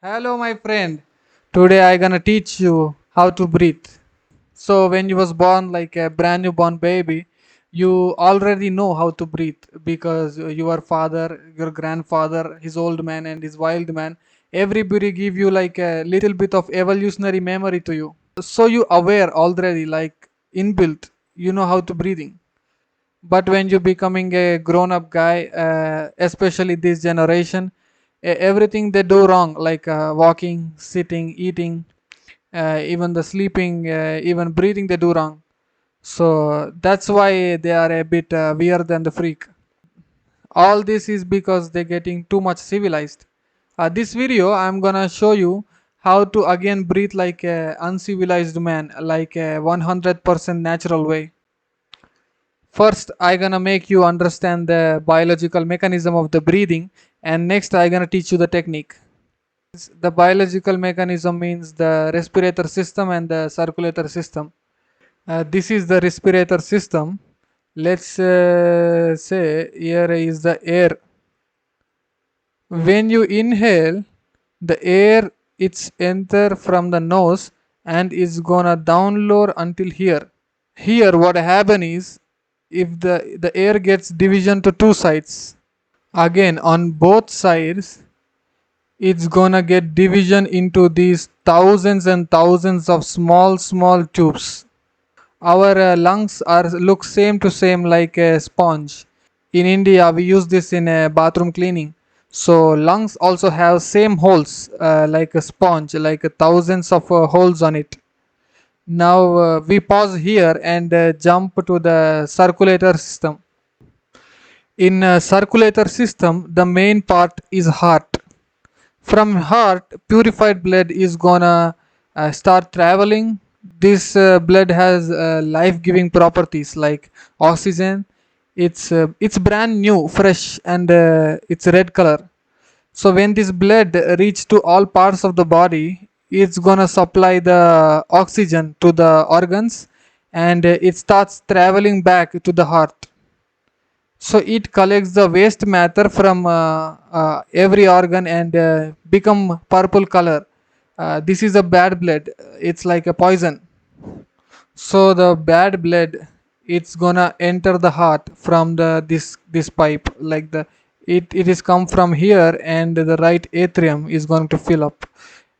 Hello, my friend. Today I gonna teach you how to breathe. So when you was born like a brand new born baby, you already know how to breathe because your father, your grandfather, his old man and his wild man, everybody give you like a little bit of evolutionary memory to you. So you aware already like inbuilt, you know how to breathing. But when you becoming a grown up guy, especially this generation, everything they do wrong like walking, sitting, eating, even the sleeping, even breathing they do wrong. So that's why they are a bit weird than the freak. All this is because they're getting too much civilized. This video I'm gonna show you how to again breathe like a uncivilized man, like a 100% natural way. First, I gonna make you understand the biological mechanism of the breathing, and next I gonna teach you the technique. The biological mechanism means the respirator system and the circulator system. This is the respirator system. Let's say here is the air. When you inhale, the air it's enter from the nose and is gonna download until here. Here what happen is if the air gets division to two sides, again on both sides it's gonna get division into these thousands and thousands of small tubes. Our lungs are look same to same like a sponge. In India we use this in bathroom cleaning. So lungs also have same holes like a sponge, like thousands of holes on it. Now we pause here and jump to the circulator system. In a circulator system, the main part is heart. From heart, purified blood is gonna start traveling. This blood has life-giving properties like oxygen. It's brand new, fresh, and it's red color. So when this blood reach to all parts of the body, it's gonna supply the oxygen to the organs, and it starts traveling back to the heart. So it collects the waste matter from every organ and become purple color. This is a bad blood. It's like a poison. So the bad blood, it's gonna enter the heart from the this pipe. Like the it is come from here, and the right atrium is going to fill up.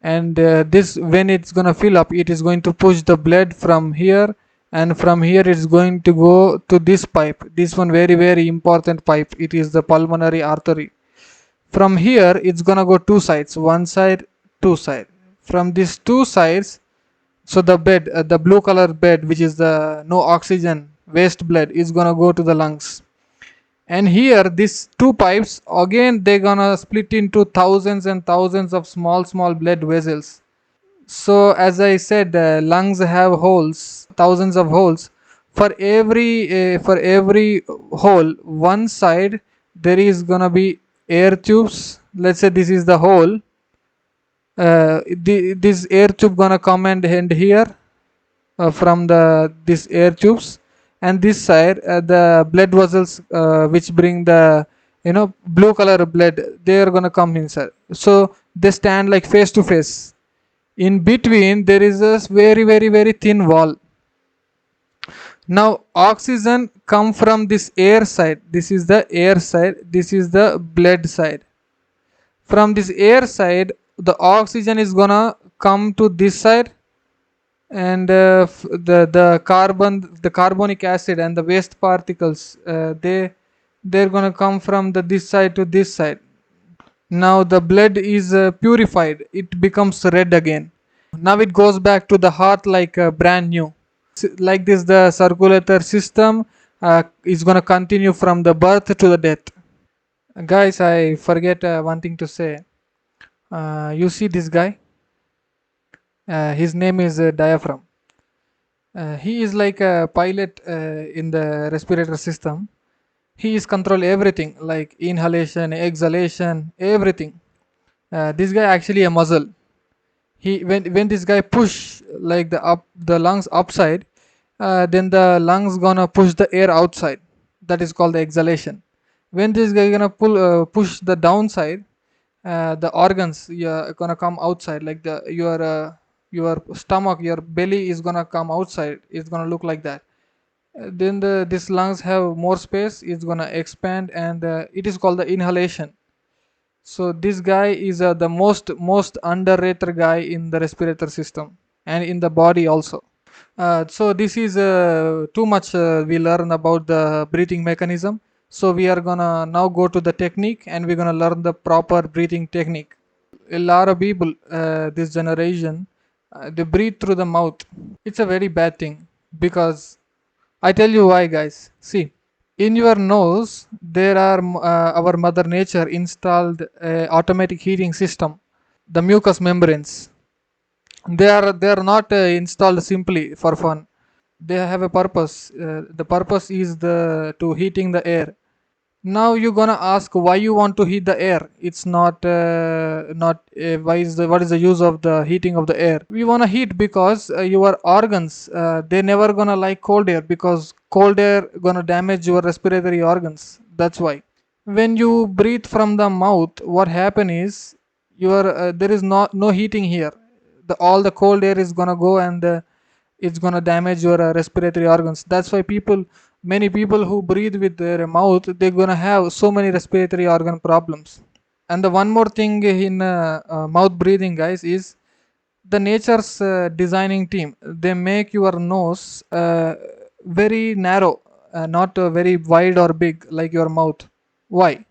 And this when it's gonna fill up, it is going to push the blood from here, and from here it's going to go to this pipe. This one very important pipe. It is the pulmonary artery. From here it's gonna go two sides, one side, two side. From these two sides, so the bed, the blue color bed, which is the no oxygen waste blood, is gonna go to the lungs. And here these two pipes again they gonna split into thousands and thousands of small blood vessels. So as I said, lungs have holes, thousands of holes. For every hole, one side there is gonna be air tubes. Let's say this is the hole. This air tube gonna come and end here from the this air tubes, and this side the blood vessels which bring the blue color blood, they are gonna come inside. So they stand like face to face. In between there is a very thin wall. Now oxygen come from this air side. This is the air side, this is the blood side. From this air side the oxygen is gonna come to this side, and the carbonic acid and the waste particles, they're gonna come from the this side to this side. Now the blood is purified, it becomes red again. Now it goes back to the heart like brand new. Like this the circulator system is gonna continue from the birth to the death. Guys, I forget one thing to say. You see this guy, his name is diaphragm. He is like a pilot in the respirator system. He is control everything like inhalation, exhalation, everything. This guy actually a muscle. He when this guy push like the lungs upside, then the lungs gonna push the air outside. That is called the exhalation. When this guy gonna push the downside, the organs gonna come outside, like your stomach, your belly is gonna come outside, it's gonna look like that. Then these lungs have more space, it's gonna expand, and it is called the inhalation. So this guy is the most underrated guy in the respiratory system and in the body also. So this is too much we learn about the breathing mechanism. So we are gonna now go to the technique, and we're gonna learn the proper breathing technique. A lot of people, this generation, they breathe through the mouth. It's a very bad thing, because I tell you why, guys. See, in your nose there are our mother nature installed automatic heating system, the mucous membranes. They are not installed simply for fun. They have a purpose. The purpose is the to heating the air. Now you're gonna ask why you want to heat the air. It's not why is the what is the use of the heating of the air. We wanna heat because your organs, they never gonna like cold air, because cold air gonna damage your respiratory organs. That's why when you breathe from the mouth, what happen is your there is no heating here. All the cold air is gonna go, and it's gonna damage your respiratory organs. That's why many people who breathe with their mouth, they're gonna have so many respiratory organ problems. And the one more thing in mouth breathing, guys, is the nature's designing team. They make your nose very narrow, not very wide or big like your mouth. Why?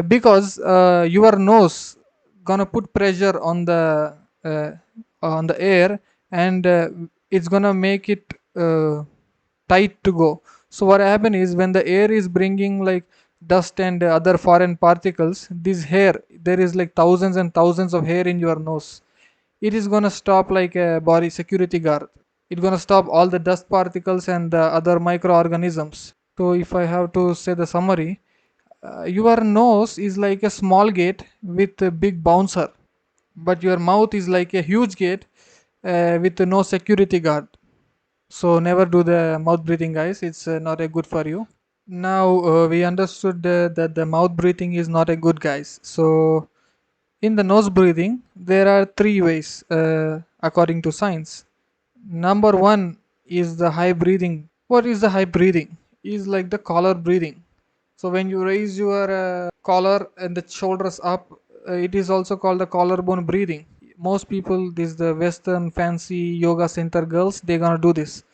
Because your nose gonna put pressure uh, on the air, and it's gonna make it tight to go. So what happen is, when the air is bringing like dust and other foreign particles, this hair, there is like thousands and thousands of hair in your nose, it is gonna stop like a body security guard. It's gonna stop all the dust particles and the other microorganisms. So if I have to say the summary, your nose is like a small gate with a big bouncer, but your mouth is like a huge gate with no security guard. So never do the mouth breathing, guys. It's not a good for you. Now we understood that the mouth breathing is not a good, guys. So in the nose breathing, there are three ways according to science. Number one is the high breathing. What is the high breathing? Is like the collar breathing. So when you raise your collar and the shoulders up, it is also called the collarbone breathing. Most people, this the Western fancy yoga center girls, they gonna do this.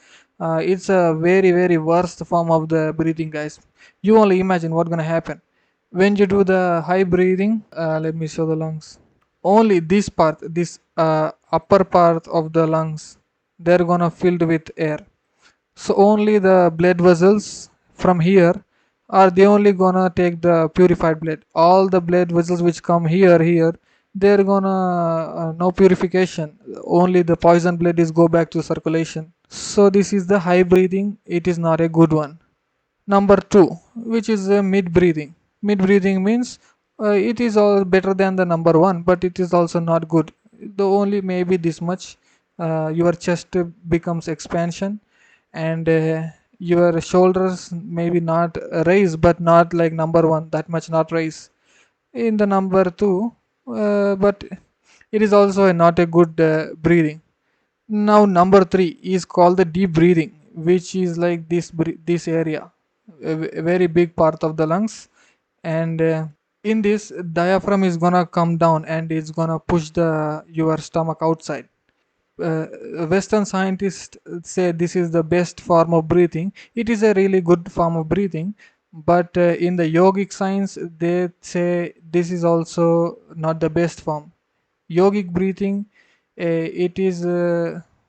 It's a very worst form of the breathing, guys. You only imagine what gonna happen when you do the high breathing. Let me show the lungs. Only this part, this upper part of the lungs, they're gonna filled with air. So only the blood vessels from here are they only gonna take the purified blood. All the blood vessels which come here, they're gonna no purification. Only the poison blood is go back to circulation. So this is the high breathing. It is not a good one. Number two, which is mid breathing. Mid breathing means it is all better than the number one, but it is also not good. The only maybe this much, your chest becomes expansion, and your shoulders maybe not raise, but not like number one, that much not raise. In the number two, but it is also not a good breathing. Now number three is called the deep breathing, which is like this area, a very big part of the lungs, and in this diaphragm is gonna come down and it's gonna push the your stomach outside. uh, Western scientists say this is the best form of breathing. It is a really good form of breathing, but in the yogic science, they say this is also not the best form. Yogic breathing, it is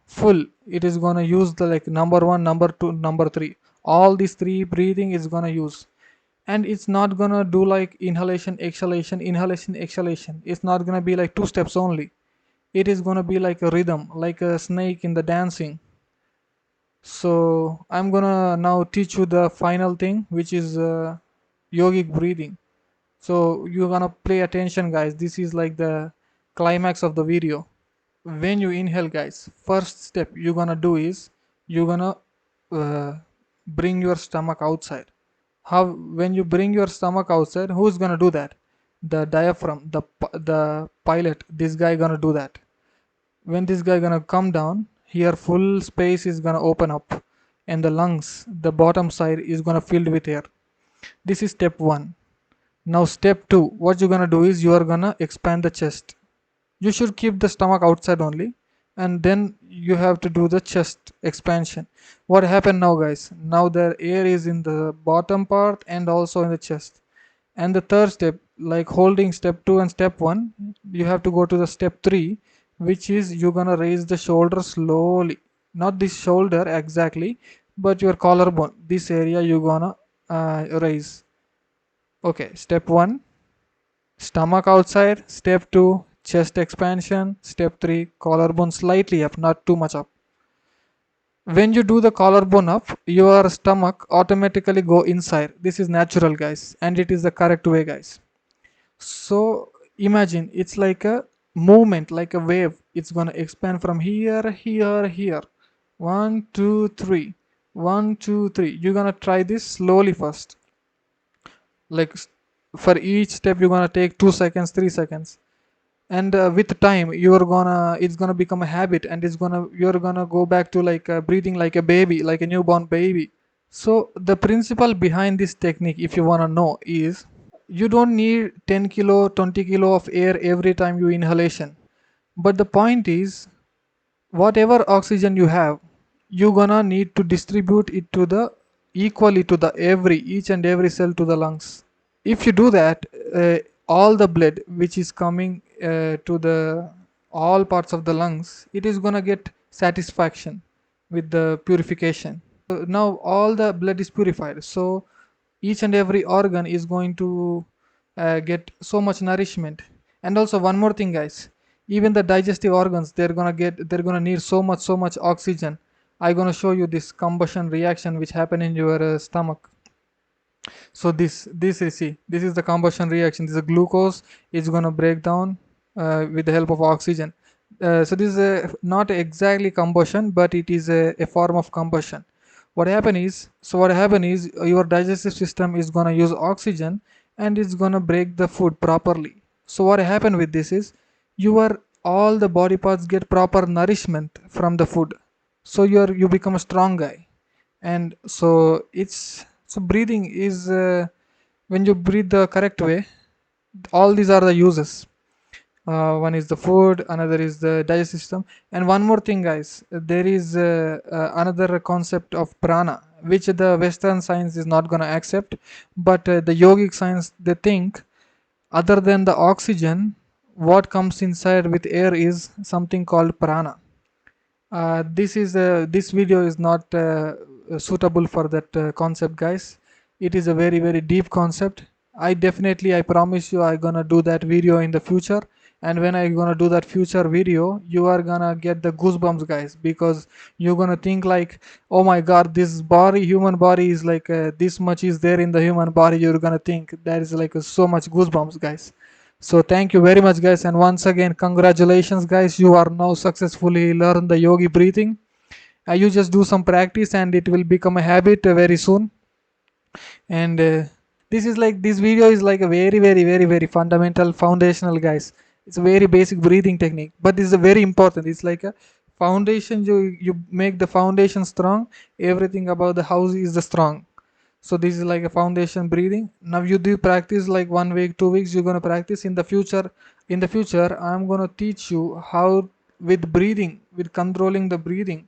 full. It is gonna use the like number one, number two, number three. All these three breathing is gonna use, and it's not gonna do like inhalation, exhalation, inhalation, exhalation. It's not gonna be like two steps only. It is gonna be like a rhythm, like a snake in the dancing. So I'm gonna now teach you the final thing, which is yogic breathing. So you're gonna pay attention, guys. This is like the climax of the video. When you inhale, guys, first step you're gonna do is you're gonna uh, bring your stomach outside. How? When you bring your stomach outside, who's gonna do that? the diaphragm, the pilot, this guy gonna do that. When this guy gonna come down here, full space is gonna open up, and the lungs, the bottom side is gonna filled with air. This is step 1. Now step 2, what you're gonna do is you are gonna expand the chest. You should keep the stomach outside only, and then you have to do the chest expansion. What happened now, guys? Now the air is in the bottom part and also in the chest. And the third step, like holding step 2 and step 1, you have to go to the step 3, which is you're gonna raise the shoulder slowly. Not this shoulder exactly, but your collarbone, this area you're gonna raise. Okay, step 1, stomach outside. Step 2, chest expansion. Step 3, collarbone slightly up, not too much up. When you do the collarbone up, your stomach automatically go inside. This is natural, guys, and it is the correct way, guys. So imagine it's like a movement, like a wave. It's gonna expand from here, here, here. 1 2 3, 1 2 3. You're gonna try this slowly first. Like for each step you're gonna take 2 seconds, 3 seconds, and with time you're gonna, it's gonna become a habit, and you're gonna go back to like breathing like a baby, like a newborn baby. So the principle behind this technique, if you wanna know, is you don't need 10 kilo, 20 kilo of air every time you inhalation, but the point is whatever oxygen you have, you're gonna need to distribute it to the equally to the every each and every cell to the lungs. If you do that, all the blood which is coming to the all parts of the lungs, it is gonna get satisfaction with the purification. Now all the blood is purified, so each and every organ is going to get so much nourishment. And also one more thing, guys, even the digestive organs, they're gonna need so much oxygen. I'm gonna show you this combustion reaction which happen in your stomach. So this is, see, this is the combustion reaction. This is glucose is going to break down with the help of oxygen. So this is not exactly combustion, but it is a form of combustion. What happen is your digestive system is going to use oxygen, and it's going to break the food properly. So what happened with this is your all the body parts get proper nourishment from the food, so you become a strong guy. And so it's, so breathing is when you breathe the correct way, all these are the uses. One is the food, another is the digestive system, and one more thing, guys, there is another concept of prana which the western science is not going to accept, but the yogic science, they think other than the oxygen, what comes inside with air is something called prana. This video is not suitable for that concept, guys. It is a very deep concept. I promise you, I gonna do that video in the future. And when I gonna do that future video, you are gonna get the goosebumps, guys, because you're gonna think like, oh my god, this body, human body is like this much is there in the human body. You're gonna think that is like so much goosebumps, guys. So thank you very much, guys, and once again congratulations, guys, you are now successfully learn the yogi breathing. You just do some practice and it will become a habit very soon. And this is like, this video is like a very fundamental foundational, guys. It's a very basic breathing technique, but this is a very important, it's like a foundation. You make the foundation strong, everything about the house is the strong. So this is like a foundation breathing. Now you do practice like 1 week, 2 weeks, you're gonna practice. In the future I'm gonna teach you how, with breathing, with controlling the breathing,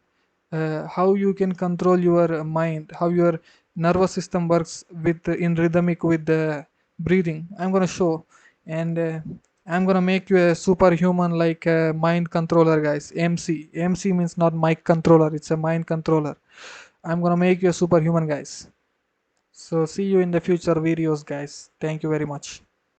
how you can control your mind, how your nervous system works with in rhythmic with the breathing. I'm gonna show, and I'm gonna make you a superhuman, like a mind controller, guys. MC means not mic controller, it's a mind controller. I'm gonna make you a superhuman, guys. So see you in the future videos, guys. Thank you very much.